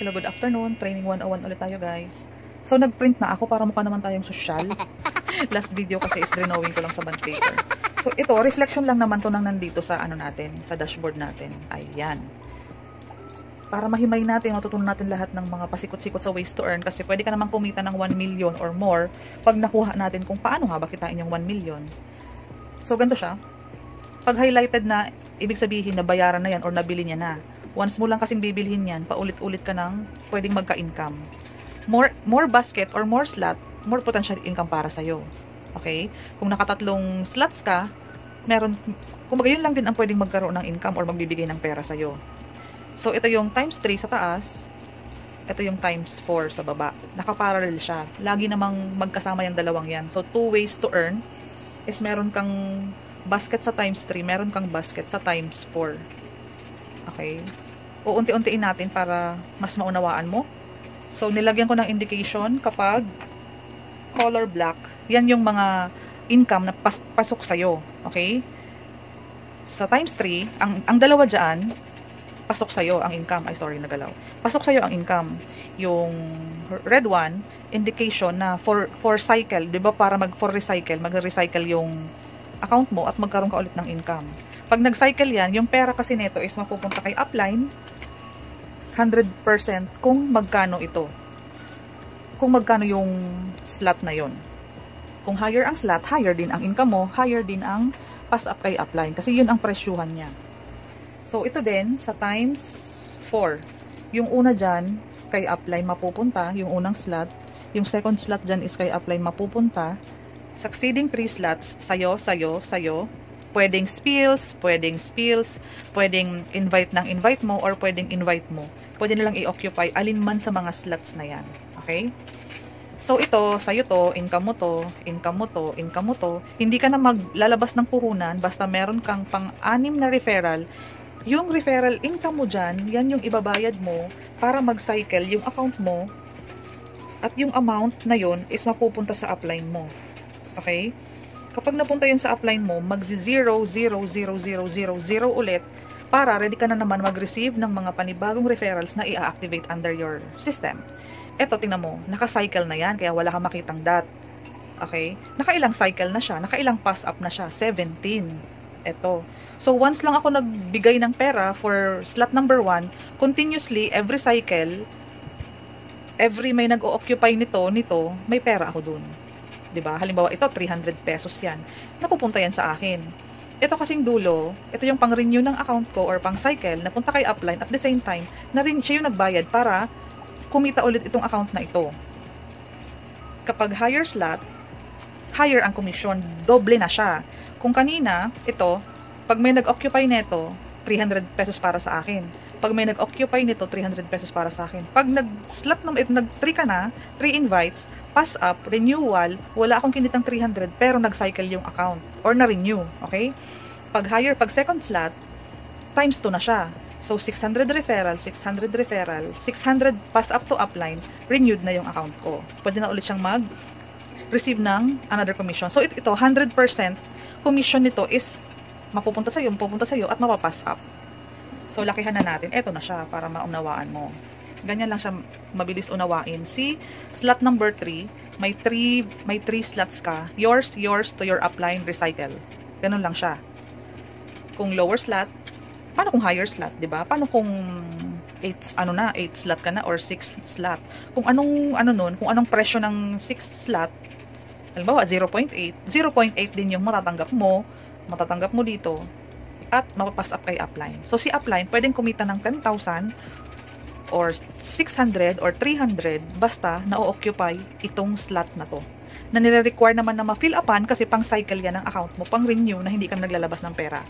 Hello, good afternoon. Training 101 ulit tayo, guys. So, nag-print na ako para mukha naman tayong sosyal. Last video kasi is drawing ko lang sa bond paper. So, ito, reflection lang naman to nang nandito sa ano natin, sa dashboard natin. Ayan. Para mahimay natin, matutunan natin lahat ng mga pasikot-sikot sa ways to earn kasi pwede ka naman kumita ng 1 million or more pag nakuha natin kung paano nga ba kitain yung 1 million. So, ganito siya. Pag highlighted na, ibig sabihin na bayaran na yan or nabili niya na. Once mo lang kasing bibilhin yan, paulit-ulit ka ng pwedeng magka-income. More basket or more slot, more potential income para sa'yo. Okay? Kung nakatatlong slots ka, meron, kumbaga yun lang din ang pwedeng magkaroon ng income or magbibigay ng pera sa'yo. So, ito yung times 3 sa taas, ito yung times 4 sa baba. Nakaparallel siya. Lagi namang magkasama yung dalawang yan. So, 2 ways to earn is meron kang basket sa times 3, meron kang basket sa times 4. Okay? Uunti-untiin natin para mas maunawaan mo. So, nilagyan ko ng indication kapag color black, yan yung mga income na pasok sa'yo. Okay? Sa times 3, ang dalawa dyan, pasok sa'yo ang income. Ay, sorry, nagalaw. Pasok sa'yo ang income. Yung red one, indication na for cycle, di ba para for recycle, mag-recycle yung account mo at magkaroon ka ulit ng income. Pag nag-cycle yan, yung pera kasi nito is mapupunta kay upline 100% kung magkano ito. Kung magkano yung slot na yon. Kung higher ang slot, higher din ang income mo, higher din ang pass-up kay upline. Kasi yun ang presyuhan niya. So, ito din sa times 4. Yung una dyan, kay upline mapupunta, yung unang slot. Yung second slot dyan is kay upline mapupunta. Succeeding 3 slots, sayo, pwedeng spills, pwedeng invite mo, or pwedeng invite mo. Pwede nilang i-occupy alinman sa mga slots na yan. Okay? So, ito, sa'yo to, income mo to, income mo to, income mo to. Hindi ka na maglalabas ng puhunan, basta meron kang pang-6 na referral. Yung referral income mo dyan, yan yung ibabayad mo para mag-cycle yung account mo at yung amount na yun is mapupunta sa upline mo. Okay? Kapag napunta yun sa upline mo, magzi-0, 0, 0, 0, 0, 0 ulit para ready ka na naman mag-receive ng mga panibagong referrals na i-activate under your system. Eto, tingnan mo, naka-cycle na yan, kaya wala kang makitang dot. Okay? Nakailang cycle na siya, nakailang pass-up na siya, 17. Eto. So, once lang ako nagbigay ng pera for slot number 1, continuously, every cycle, every may nag-o-occupy nito, may pera ako dun. Diba? Halimbawa, ito, 300 pesos yan. Napupunta yan sa akin. Ito kasing dulo, ito yung pang-renew ng account ko or pang-cycle, napunta kay upline at the same time, na rin siya yung nagbayad para kumita ulit itong account na ito. Kapag higher slot, higher ang commission, doble na siya. Kung kanina, ito, pag may nag-occupy nito, 300 pesos para sa akin. Pag may nag-occupy nito, 300 pesos para sa akin. Pag nag-slot nag-3 ka na, 3 invites, pass up, renewal, wala akong kinitang 300 pero nag-cycle yung account or na-renew, okay? Pag second slot, times 2 na siya. So, 600 referral, 600 pass up to upline, renewed na yung account ko. Pwede na ulit siyang mag-receive ng another commission. So, ito 100% commission nito is mapupunta sa'yo at mapapass up. So, lakihan na natin. Ito na siya para maunawaan mo. Ganyan lang siya mabilis unawain. See, slot number 3, may 3 slots ka. Yours to your upline recycle. Ganun lang siya. Kung lower slot, paano kung higher slot, 'di ba? Paano kung 8 slot ka na or 6 slot? Kung anong presyo ng 6 slot, halimbawa 0.8 din yung matatanggap mo dito at mapapass up kay upline. So si upline pwedeng kumita ng 10,000 or 600 or 300 basta na-occupy itong slot na to. Na nire-require naman na ma-fill upan kasi pang cycle yan ng account mo, pang renew na hindi ka naglalabas ng pera.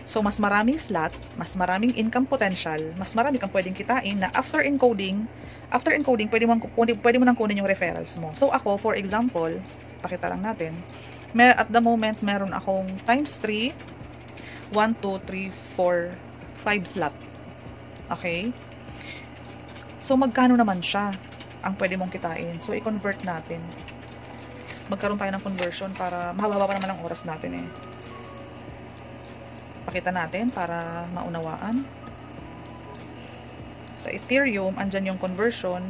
So mas maraming slot, mas maraming income potential, mas marami kang pwedeng kitain na after encoding, pwede mo nang kunin yung referrals mo. So ako, for example, pakita lang natin, at the moment meron akong times 3, 1, 2, 3, 4, 5 slot. Okay? So, magkano naman siya ang pwede mong kitain? So, i-convert natin. Magkaroon tayo ng conversion para mahaba pa naman ang oras natin eh. Pakita natin para maunawaan. Sa Ethereum, andyan yung conversion.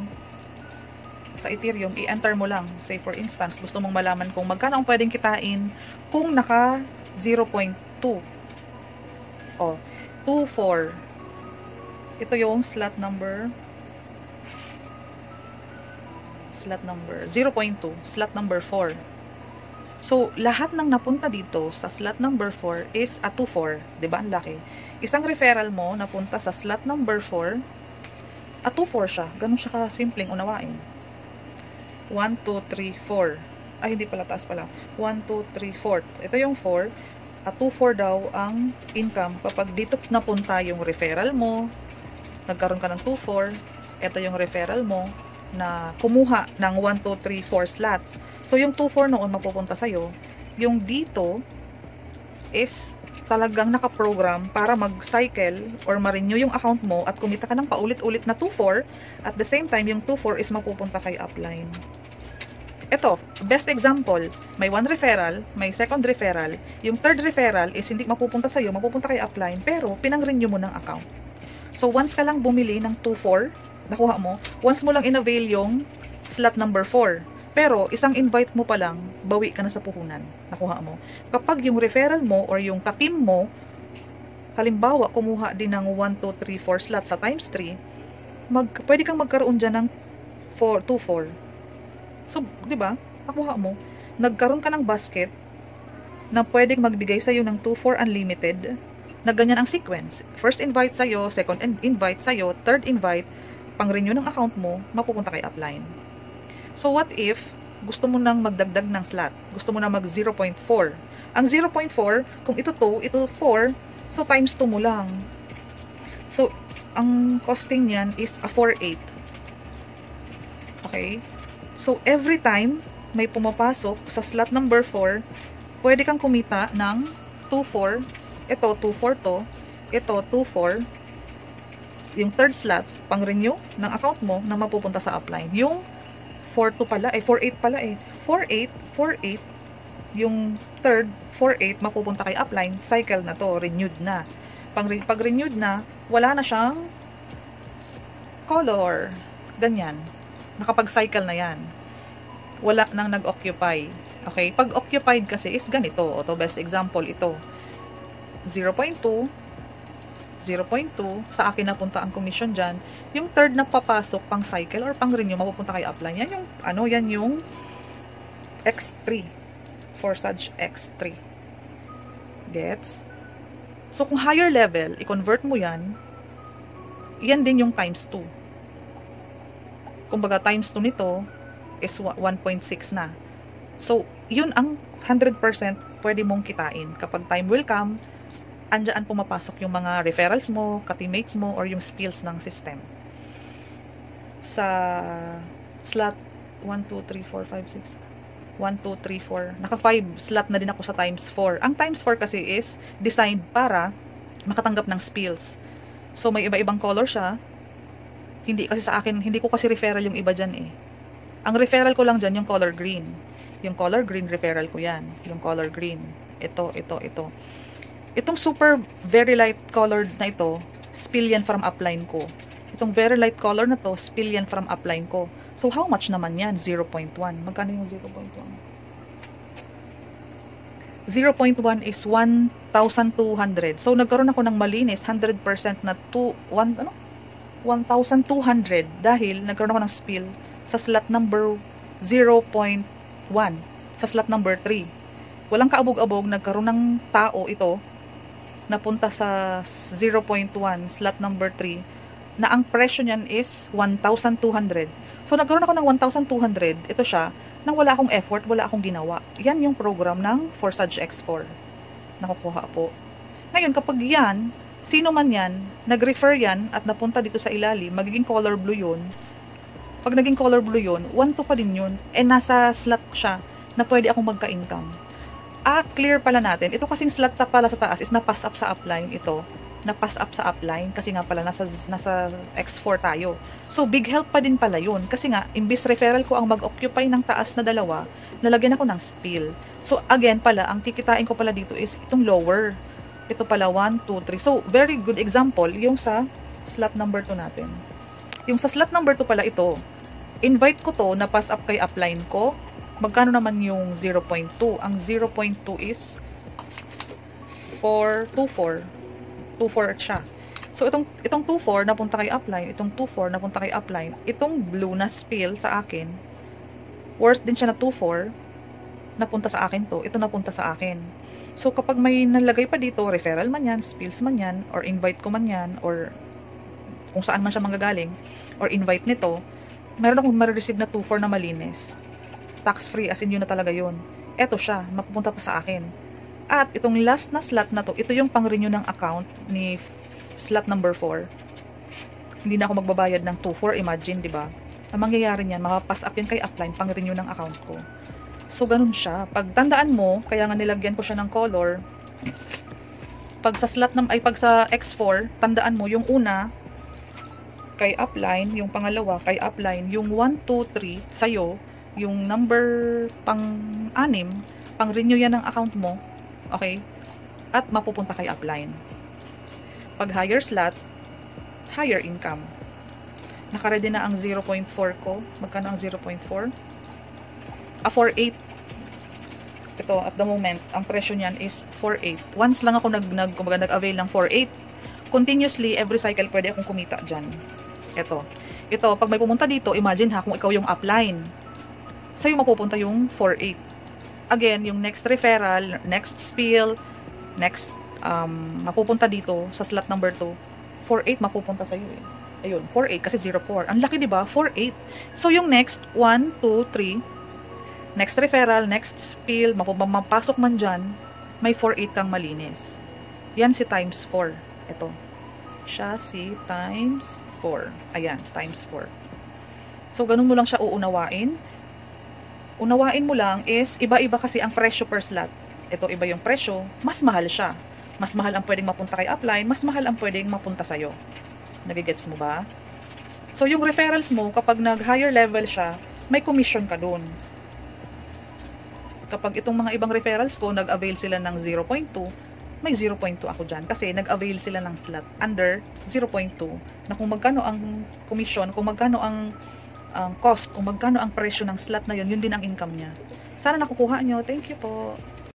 Sa Ethereum, i-enter mo lang. Say for instance, gusto mong malaman kung magkano ang pwedeng kitain kung naka 0.2. O, 24. Ito yung slot number 0.2, slot number 4. So, lahat ng napunta dito sa slot number 4 is a 24. Diba? Ang laki. Isang referral mo napunta sa slot number 4, a 24 siya. Ganun siya ka-simpleng unawain. 1, 2, 3, 4. Ay, hindi pala, taas pala. 1, 2, 3, 4. Ito yung 4. A 2-4 daw ang income kapag dito napunta yung referral mo, nagkaroon ka ng 2-4, ito yung referral mo na kumuha ng 1, 2, 3, 4 slots. So, yung 2-4 noon mapupunta sa'yo. Yung dito is talagang nakaprogram para mag-cycle or ma-renew yung account mo at kumita ka ng paulit-ulit na 2-4. At the same time, yung 2-4 is mapupunta kay upline. Ito, best example, may 1 referral, may 2nd referral. Yung 3rd referral is hindi mapupunta sa'yo, mapupunta kay upline, pero pinang-renew mo ng account. So, once ka lang bumili ng 2-4, nakuha mo, once mo lang in-avail yung slot number 4. Pero, isang invite mo pa lang, bawi ka na sa puhunan. Nakuha mo. Kapag yung referral mo or yung ka-team mo, halimbawa, kumuha din ng 1, 2, 3, 4 slots sa times 3, pwede kang magkaroon dyan ng 2-4. So, di ba? Nakuha mo. Nagkaroon ka ng basket na pwedeng magbigay sa'yo ng 2-4 unlimited na ganyan ang sequence. First invite sa'yo, second invite sa'yo, third invite, pang-renew ng account mo, mapupunta kay upline. So, what if gusto mo nang magdagdag ng slot? Gusto mo na mag 0.4. Ang 0.4, kung ito 2, ito 4, so times 2 mo lang. So, ang costing niyan is a 4.8. Okay? So, every time may pumapasok sa slot number 4, pwede kang kumita ng 2-4. Ito, 2-4 to. Ito, 2-4. Yung third slot, pang-renew ng account mo na mapupunta sa upline. Yung 4-2 pala, 4-8 pala 4-8, 4-8. Yung third, 4-8, mapupunta kay upline. Cycle na to, renewed na. Pag renewed na, wala na siyang color. Ganyan. Nakapag-cycle na yan. Wala nang nag-occupy. Okay? Pag occupied kasi is ganito. O to, best example, ito. 0.2. 0.2. Sa akin napunta ang commission dyan. Yung third na papasok pang cycle or pang renew, mapupunta kay upline. Yan yung, yan yung X3. Forsage X3. Gets? So, kung higher level, i-convert mo yan, yan din yung times 2. Kumbaga, times 2 nito is 1.6 na. So, yun ang 100% pwede mong kitain. Kapag time will come, andyan pumapasok yung mga referrals mo, ka-teammates mo, or yung spills ng system. Sa slot 1, 2, 3, 4, 5, 6. 1, 2, 3, 4. Naka 5 slot na din ako sa times 4. Ang times 4 kasi is designed para makatanggap ng spills. So, may iba-ibang color siya. Hindi kasi sa akin, hindi ko kasi referral yung iba dyan eh. Ang referral ko lang dyan yung color green. Yung color green, referral ko yan. Yung color green. Ito. Itong super very light colored na ito, spill yan from upline ko. Itong very light color na to, spill yan from upline ko. So, how much naman yan? 0.1. Magkano yung 0.1? 0.1 is 1,200. So, nagkaroon ako ng malinis, 100% na 1,200 dahil nagkaroon ako ng spill sa slot number 0.1, sa slot number 3. Walang kaabog-abog, nagkaroon ng tao ito, napunta sa 0.1, slot number 3, na ang presyo niyan is 1,200. So, nagkaroon ako ng 1,200, ito siya, nang wala akong effort, wala akong ginawa. Yan yung program ng Forsage X4. Nakukuha po. Ngayon, kapag yan, sino man yan, nag-refer yan at napunta dito sa ilalim, magiging color blue yun. Pag naging color blue yun, 1-2 pa din yun. Nasa slot siya na pwede akong magka-income. Clear pala natin. Ito kasing slot na pala sa taas is na-pass up sa upline ito. Na-pass up sa upline kasi nga pala nasa X4 tayo. So, big help pa din pala yun. Kasi nga, imbis referral ko ang mag-occupy ng taas na dalawa, nalagyan ako ng spill. So, again pala, ang kikitain ko pala dito is itong lower. Ito pala, 1, 2, 3. So, very good example, yung sa slot number 2 natin. Yung sa slot number 2 pala ito, invite ko to na pass up kay upline ko. Magkano naman yung 0.2? Ang 0.2 is 424. 24 siya. So, itong 24 napunta kay upline, itong 24 napunta kay upline, itong blue na spill sa akin, worth din siya na 24, napunta sa akin to, ito napunta sa akin. So, kapag may nalagay pa dito, referral man yan, spills man yan, or invite ko man yan, or kung saan man siya manggagaling, or invite nito, meron akong ma-receive na 24 na malinis. Tax free, as in yun na talaga yun. Eto siya, mapupunta pa sa akin. At itong last na slot na to, ito yung pang-renew ng account ni slot number 4. Hindi na ako magbabayad ng 24, imagine, di ba? Ang mangyayari niyan, makapass up yan kay upline, pang-renew ng account ko. So, ganun siya. Pag tandaan mo, kaya nga nilagyan ko siya ng color, pag sa slot pag sa X4, tandaan mo, yung una, kay upline, yung pangalawa, kay upline, yung 1, 2, 3, sa'yo, yung number pang-6, pang-renew yan ng account mo, okay? At mapupunta kay upline. Pag higher slot, higher income. Nakaready na ang 0.4 ko. Magkano ang 0.4? 4.8. Ito, at the moment, ang presyo niyan is 4.8. Once lang ako nag-avail ng 4.8. Continuously, every cycle, pwede akong kumita dyan. Ito, pag may pumunta dito, imagine ha, kung ikaw yung upline. Sa'yo mapupunta yung 4.8. Again, yung next referral, next spill, next mapupunta dito sa slot number 2, 4.8 mapupunta sa iyo eh. Ayun, 4.8 kasi 0.4. Ang laki 'di ba? 4.8. So yung next 1, 2, 3, next referral, next spill, mapasok man diyan, may 4.8 kang malinis. Yan si times 4. Ito. Siya si times 4. Ayan, times 4. So ganun mo lang siya uunawain. Unawain mo lang is iba-iba kasi ang presyo per slot. Ito iba yung presyo, mas mahal siya. Mas mahal ang pwedeng mapunta kay upline, mas mahal ang pwedeng mapunta sa'yo. Nagigets mo ba? So, yung referrals mo, kapag nag-higher level siya, may commission ka dun. Kapag itong mga ibang referrals ko, nag-avail sila ng 0.2, may 0.2 ako dyan. Kasi nag-avail sila ng slot under 0.2. Na kung magkano ang commission, kung magkano ang cost, kung magkano ang presyo ng slot na yun, yun din ang income niya. Sana nakukuha nyo. Thank you po.